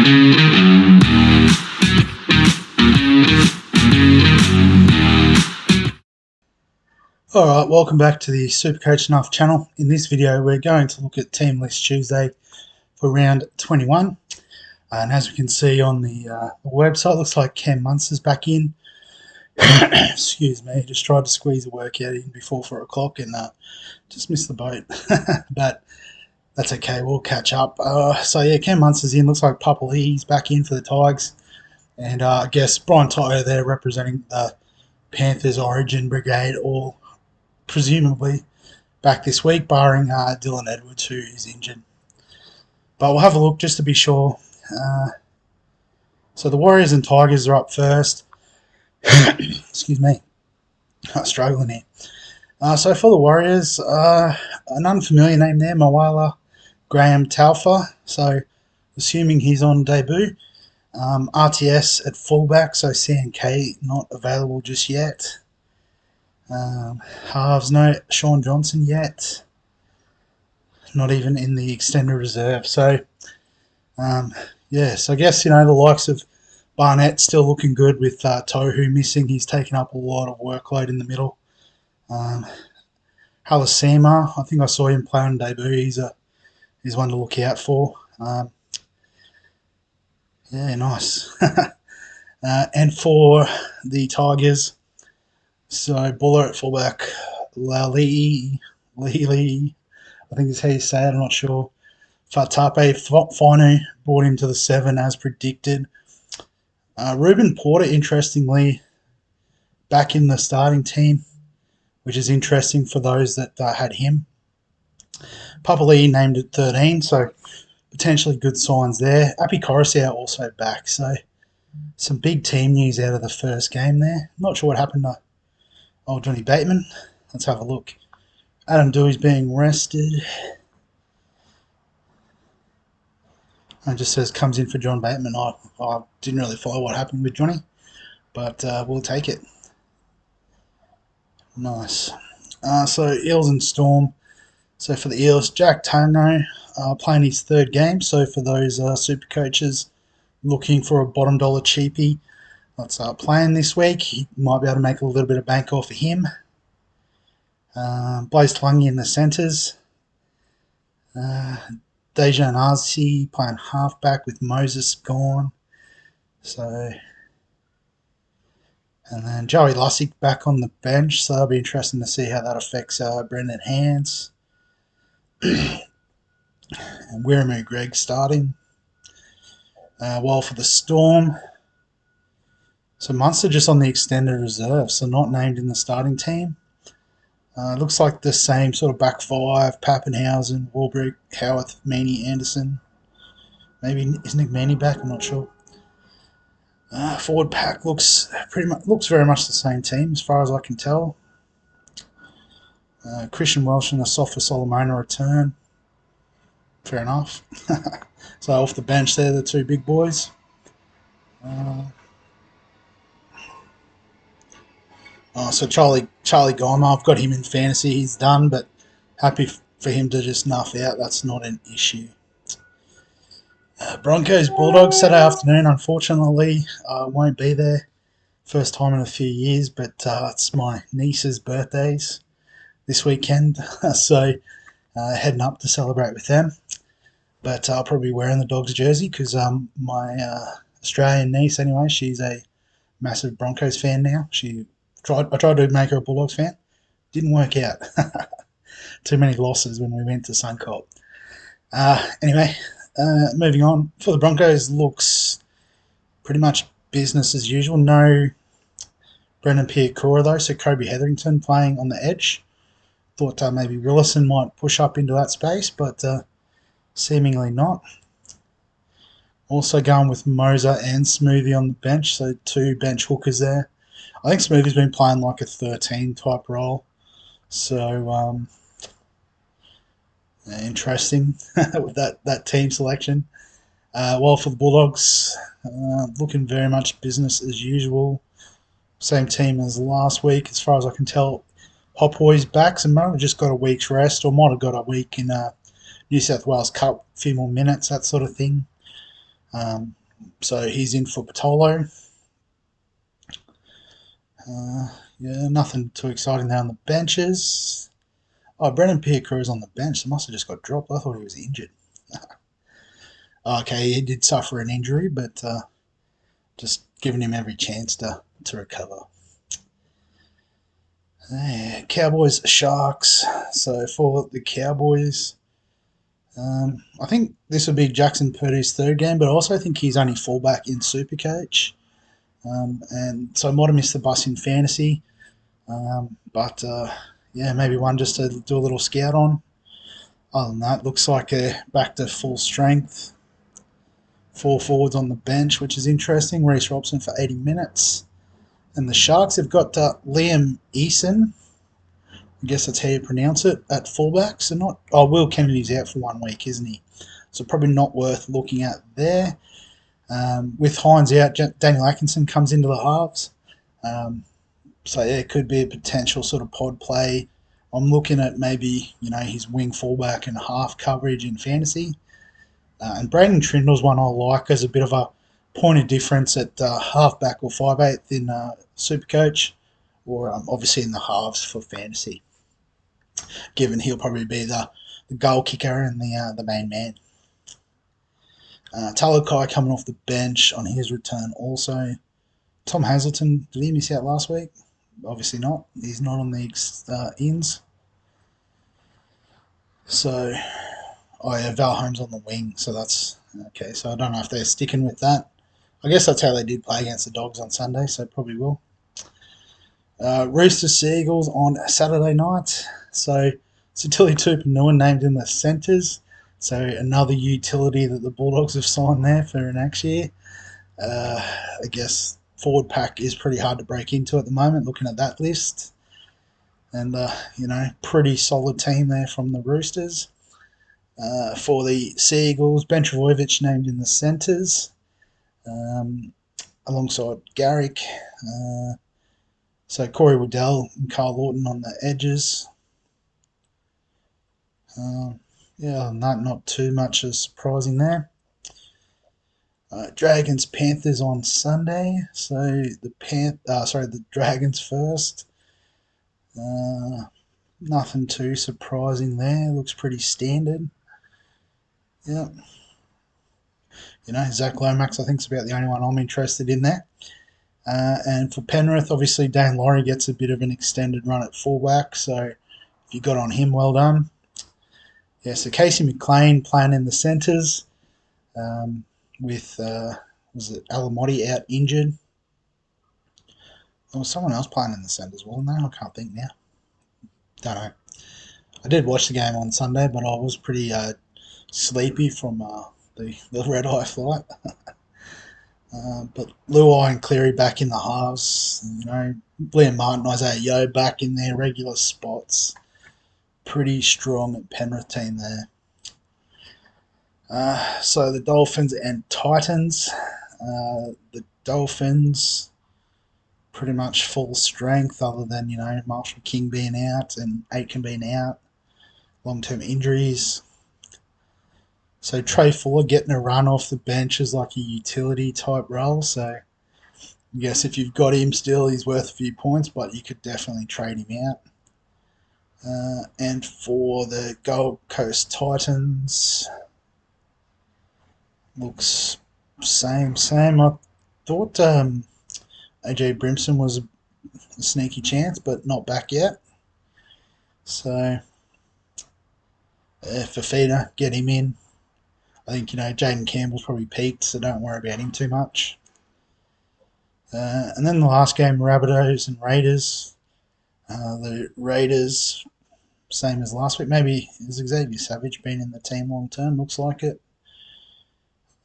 Alright, welcome back to the Supercoach Enough channel. In this video we're going to look at Team List Tuesday for round 21. And as we can see on the website, looks like Cam Munster's back in. Excuse me, just tried to squeeze a workout in before 4 o'clock and just missed the boat. But that's okay, we'll catch up. So yeah, Cam Munster's in, looks like Papali'i's back in for the Tigers. And I guess Brian Tyler there representing the Panthers Origin Brigade, all presumably back this week, barring Dylan Edwards, who is injured. But we'll have a look just to be sure. So the Warriors and Tigers are up first. Excuse me, I'm struggling here. So for the Warriors, an unfamiliar name there, Moala Graham Taufa. So assuming he's on debut. RTS at fullback, so CNK not available just yet. Halves, no Sean Johnson yet. Not even in the extended reserve. So, yes, I guess, the likes of Barnett still looking good with Tohu missing. He's taken up a lot of workload in the middle. Halasima, I think I saw him play on debut. He's one to look out for. Yeah, nice. And for the Tigers, so Buller at fullback, Lili, I think is how you say it, I'm not sure. Fatape Finu brought him to the 7 as predicted. Ruben Porter, interestingly, back in the starting team, which is interesting for those that had him. Papali'i named at 13, so potentially good signs there. Api Coruscant also back, so some big team news out of the first game there. Not sure what happened to old Johnny Bateman. Let's have a look. Adam Dewey's being rested. It just says comes in for John Bateman. I didn't really follow what happened with Johnny, but we'll take it. Nice. So Eels and Storm. So for the Eels, Jack Tango playing his 3rd game. So for those super coaches looking for a bottom dollar cheapie, let's start playing this week. You might be able to make a little bit of bank off of him. Blaze Tulungi in the centres. Dejan Arce playing halfback with Moses gone. So, and then Joey Lussick back on the bench. So it'll be interesting to see how that affects Brendan Hands. And Wiramu Greg starting. While for the Storm, so Munster just on the extended reserve, so not named in the starting team. Looks like the same sort of back 5, Pappenhausen, Warbrick, Howarth, Meaney, Anderson. Maybe is Nick Meaney back? I'm not sure. Forward pack looks very much the same team as far as I can tell. Christian Welsh and Asafa Solomona return. Fair enough. So off the bench there, the 2 big boys. So Charlie Goma, I've got him in fantasy. He's done, but happy for him to just nuff out. That's not an issue. Broncos Bulldogs Saturday afternoon. Unfortunately, won't be there. First time in a few years, but it's my niece's birthdays this weekend, so heading up to celebrate with them. But I'll probably be wearing the Dogs jersey because my Australian niece, anyway, she's a massive Broncos fan now. I tried to make her a Bulldogs fan. Didn't work out. Too many losses when we went to Suncorp. Anyway, moving on. For the Broncos, looks pretty much business as usual. No Brendan Piakura, though, so Kobe Hetherington playing on the edge. Thought maybe Willison might push up into that space, but seemingly not. Also going with Moser and Smoothie on the bench, so 2 bench hookers there. I think Smoothie's been playing like a 13 type role, so interesting with that team selection. While for the Bulldogs, looking very much business as usual. Same team as last week, as far as I can tell. Hopboy's back, so might have just got a week's rest, or might have got a week in New South Wales Cup, a few more minutes, that sort of thing. So he's in for Patolo. Yeah, nothing too exciting there on the benches. Oh, Brendan Pierre-Cruz on the bench. They must have just got dropped. I thought he was injured. Okay, he did suffer an injury, but just giving him every chance to recover. Yeah, Cowboys, Sharks. So for the Cowboys, I think this would be Jackson Purdy's third game, but I also think he's only fullback in Supercoach. And so I might have missed the bus in fantasy. But yeah, maybe one just to do a little scout on. Other than that, looks like they're back to full strength. Four forwards on the bench, which is interesting. Reece Robson for 80 minutes. And the Sharks have got Liam Eason. I guess that's how you pronounce it, at fullback. So not. Oh, Will Kennedy's out for 1 week, isn't he? So probably not worth looking at there. With Hines out, Daniel Atkinson comes into the halves. So yeah, it could be a potential sort of pod play. I'm looking at maybe his wing fullback and half coverage in fantasy. And Braden Trindle's one I like as a bit of a point of difference at halfback or 5'8" in Supercoach, or obviously in the halves for fantasy. Given he'll probably be the goal kicker and the main man. Talakai coming off the bench on his return also. Tom Hazelton, did he miss out last week? Obviously not. He's not on the ins. So, oh yeah, Val Holmes on the wing. So that's okay. So I don't know if they're sticking with that. I guess that's how they did play against the Dogs on Sunday, so probably will. Roosters Seagulls on Saturday night. So Satili Tupanua named in the centres. So another utility that the Bulldogs have signed there for next year. I guess forward pack is pretty hard to break into at the moment, looking at that list. And, pretty solid team there from the Roosters. For the Seagulls, Ben Travojevic named in the centres, alongside Garrick. So Corey Waddell and Carl Lawton on the edges. Yeah, not too much as surprising there. Dragons Panthers on Sunday. So the Dragons first. Nothing too surprising there. Looks pretty standard. Yeah. Zach Lomax I think is about the only one I'm interested in there. And for Penrith, obviously Dane Laurie gets a bit of an extended run at fullback, so if you got on him, well done. Yeah, so Casey McLean playing in the centres, with was it Alamotti out injured? There was someone else playing in the centres, wasn't there? I can't think now. Don't know. I did watch the game on Sunday, but I was pretty sleepy from the red eye flight. But Luai and Cleary back in the halves. Liam Martin, Isaiah Yeo back in their regular spots. Pretty strong at Penrith team there. So the Dolphins and Titans. The Dolphins pretty much full strength, other than Marshall King being out and Aitken being out, long-term injuries. So Trey Fuller getting a run off the bench is like a utility type role. So I guess if you've got him still, he's worth a few points, but you could definitely trade him out. And for the Gold Coast Titans, looks same. I thought AJ Brimson was a sneaky chance, but not back yet. So Fafita, get him in. I think Jaden Campbell's probably peaked, so don't worry about him too much. And then the last game, Rabbitohs and Raiders. The Raiders, same as last week. Maybe has Xavier Savage been in the team long term? Looks like it.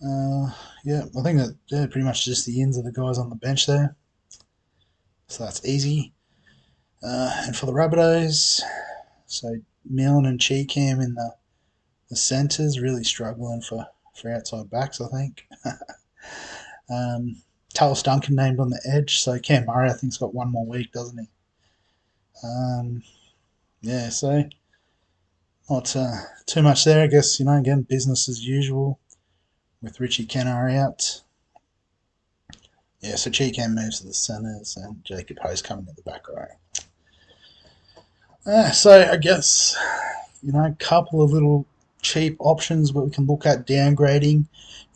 Yeah, I think that they're pretty much just the ends of the guys on the bench there. So that's easy. And for the Rabbitohs, so Milne and Cheekham in the centres, really struggling for outside backs, I think. Tallis Duncan named on the edge, so Cam Murray I think's got one more week, doesn't he? Yeah, so not too much there, I guess. Again, business as usual. with Richie Kenner out. Yeah, so Cheekham moves to the centres and Jacob Host coming to the back row. So I guess, a couple of little cheap options where we can look at downgrading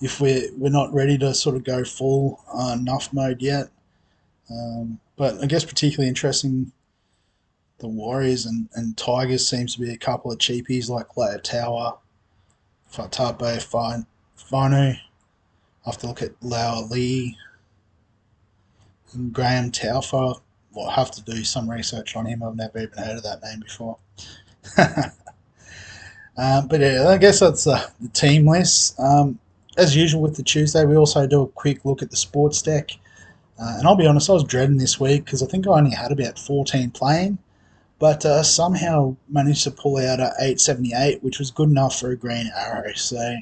if we're not ready to sort of go full nuff mode yet. But I guess particularly interesting, the Warriors and Tigers seems to be a couple of cheapies like Leia Tower, Fatabe, Fanu. I have to look at Lau Lee and Graham Taufa. Well, I have to do some research on him. I've never even heard of that name before. But yeah, I guess that's the team list. As usual with the Tuesday, we also do a quick look at the sports deck. And I'll be honest, I was dreading this week because I think I only had about 14 playing, but somehow managed to pull out a 878, which was good enough for a green arrow. So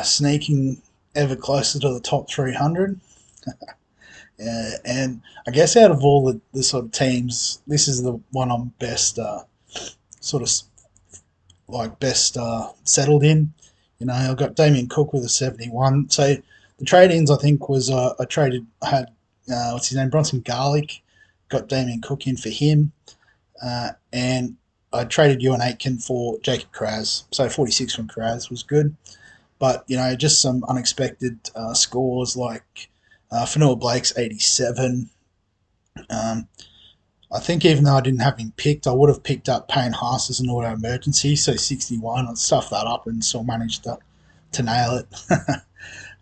sneaking ever closer to the top 300. And I guess out of all the sort of teams, this is the one I'm best sort of best settled in. I got Damien Cook with a 71. So the trade-ins I think was I had what's his name, Bronson Garlic, got Damien Cook in for him, and I traded Ewan Aitken for Jacob Kraz. So 46 from Kraz was good, but just some unexpected scores like Fanua Blake's 87. I think even though I didn't have him picked, I would have picked up Payne Haas as an auto emergency, so 61. I stuffed that up and still managed to nail it.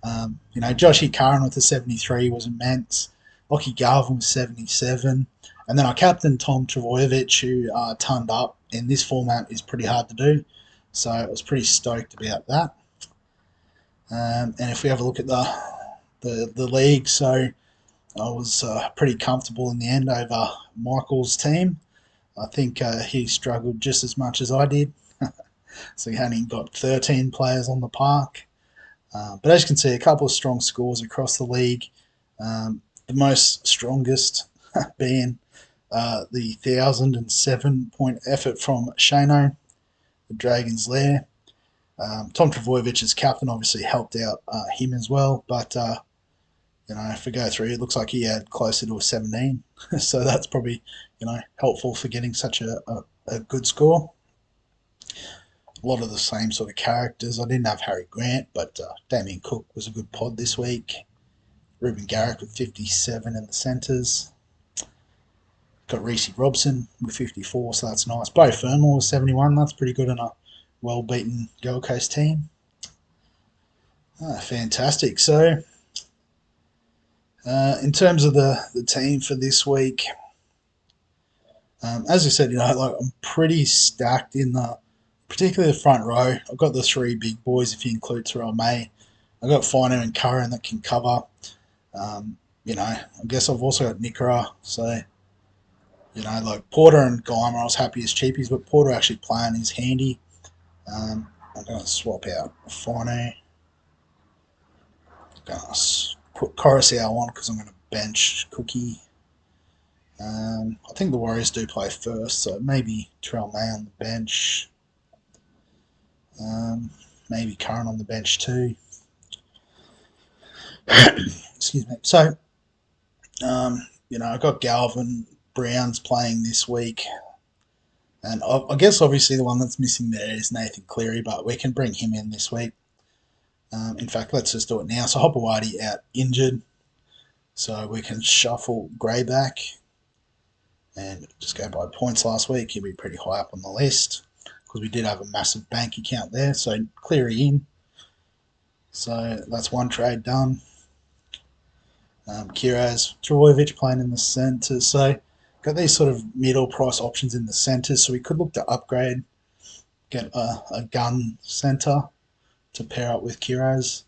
Joshy Curran with the 73 was immense. Lockie Garvin was 77. And then I captained Tom Travojevic, who turned up in this format is pretty hard to do. So I was pretty stoked about that. And if we have a look at the league, so I was pretty comfortable in the end over Michael's team. I think he struggled just as much as I did. So he only got 13 players on the park. But as you can see, a couple of strong scores across the league. The most strongest being the 1,007-point effort from Shano, the Dragon's Lair. Tom Travojevic as captain obviously helped out him as well, but if we go through, it looks like he had closer to a 17. So that's probably, helpful for getting such a good score. A lot of the same sort of characters. I didn't have Harry Grant, but Damien Cook was a good pod this week. Ruben Garrick with 57 in the centres. Got Reece Robson with 54, so that's nice. Bo Fermor with 71. That's pretty good in a well-beaten Gold Coast team. Fantastic. So in terms of the team for this week, as I said, I'm pretty stacked in particularly the front row. I've got the three big boys if you include Terrell May. I've got Finer and Curran that can cover. I guess I've also got Nickera. So, Porter and Guymer, I was happy as cheapies, but Porter actually playing is handy. I'm going to swap out Finer. I'm going to put Coruscant on because I'm going to bench Cookie. I think the Warriors do play first, so maybe Terrell May on the bench. Maybe Curran on the bench too. Excuse me. So, I've got Galvin Browns playing this week. And I guess obviously the one that's missing there is Nathan Cleary, but we can bring him in this week. In fact, let's just do it now. So Hopewadi out injured. So we can shuffle Gray back and just go by points last week. He'll be pretty high up on the list because we did have a massive bank account there. So Cleary in. So that's one trade done. Kiraz, Travojevic playing in the centre. So got these sort of middle price options in the centre. So we could look to upgrade, get a gun centre to pair up with Kiraz.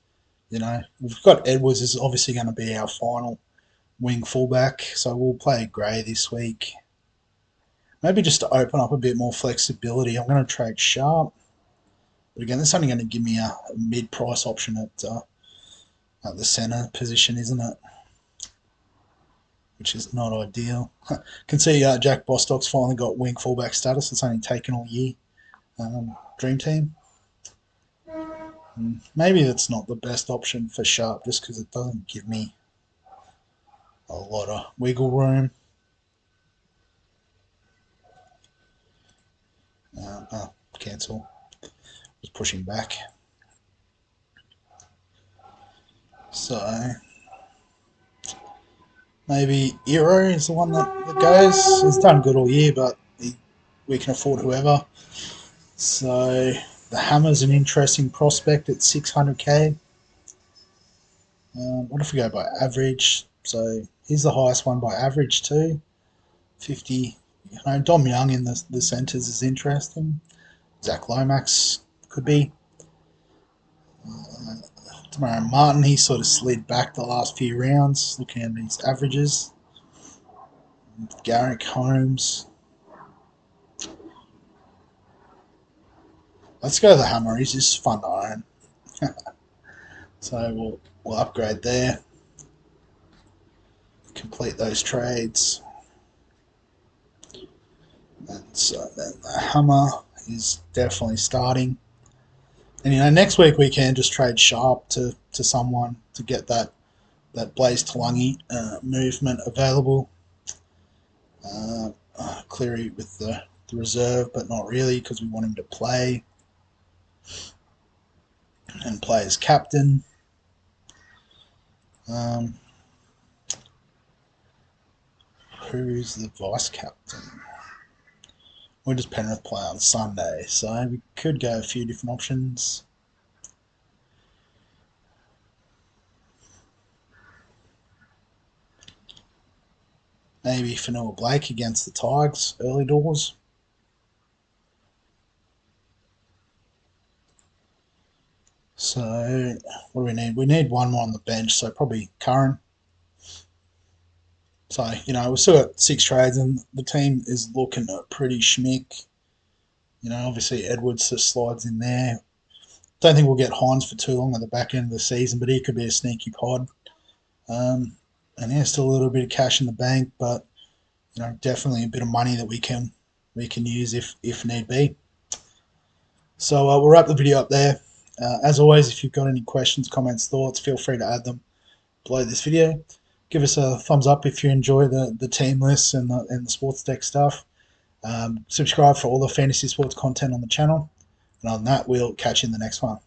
We've got Edwards is obviously going to be our final wing fullback. So we'll play Gray this week. Maybe just to open up a bit more flexibility, I'm going to trade Sharp. But again, that's only going to give me a mid-price option at the centre position, isn't it? Which is not ideal. Can see Jack Bostock's finally got wing fullback status. It's only taken all year. Dream Team. Maybe that's not the best option for Sharp just because it doesn't give me a lot of wiggle room. Cancel. Was pushing back. So maybe Eero is the one that goes. He's done good all year, but we can afford whoever. So the Hammer's an interesting prospect at 600k. What if we go by average? So he's the highest one by average too. 50. Dom Young in the centres is interesting. Zach Lomax could be. Tomorrow Martin, he sort of slid back the last few rounds, looking at his averages. Garrick Holmes. Let's go to the Hammer. He's just fun to own. So we'll upgrade there. Complete those trades. And so then the Hammer is definitely starting. And next week we can just trade Sharp to someone to get that Blaze Talangi movement available. Cleary with the reserve, but not really because we want him to play and play as captain. Who's the vice captain? Where does Penrith play on Sunday? So we could go a few different options. Maybe Fanua Blake against the Tigers early doors. So what do we need? We need one more on the bench, so probably Curran. So, we've still got 6 trades and the team is looking pretty schmick. Obviously Edwards just slides in there. Don't think we'll get Hines for too long at the back end of the season, but he could be a sneaky pod. And yeah, still a little bit of cash in the bank, but definitely a bit of money that we can use if need be. So we'll wrap the video up there. As always, if you've got any questions, comments, thoughts, feel free to add them below this video. Give us a thumbs up if you enjoy the team lists and the Sportsdeck stuff. Subscribe for all the fantasy sports content on the channel. And on that, we'll catch you in the next one.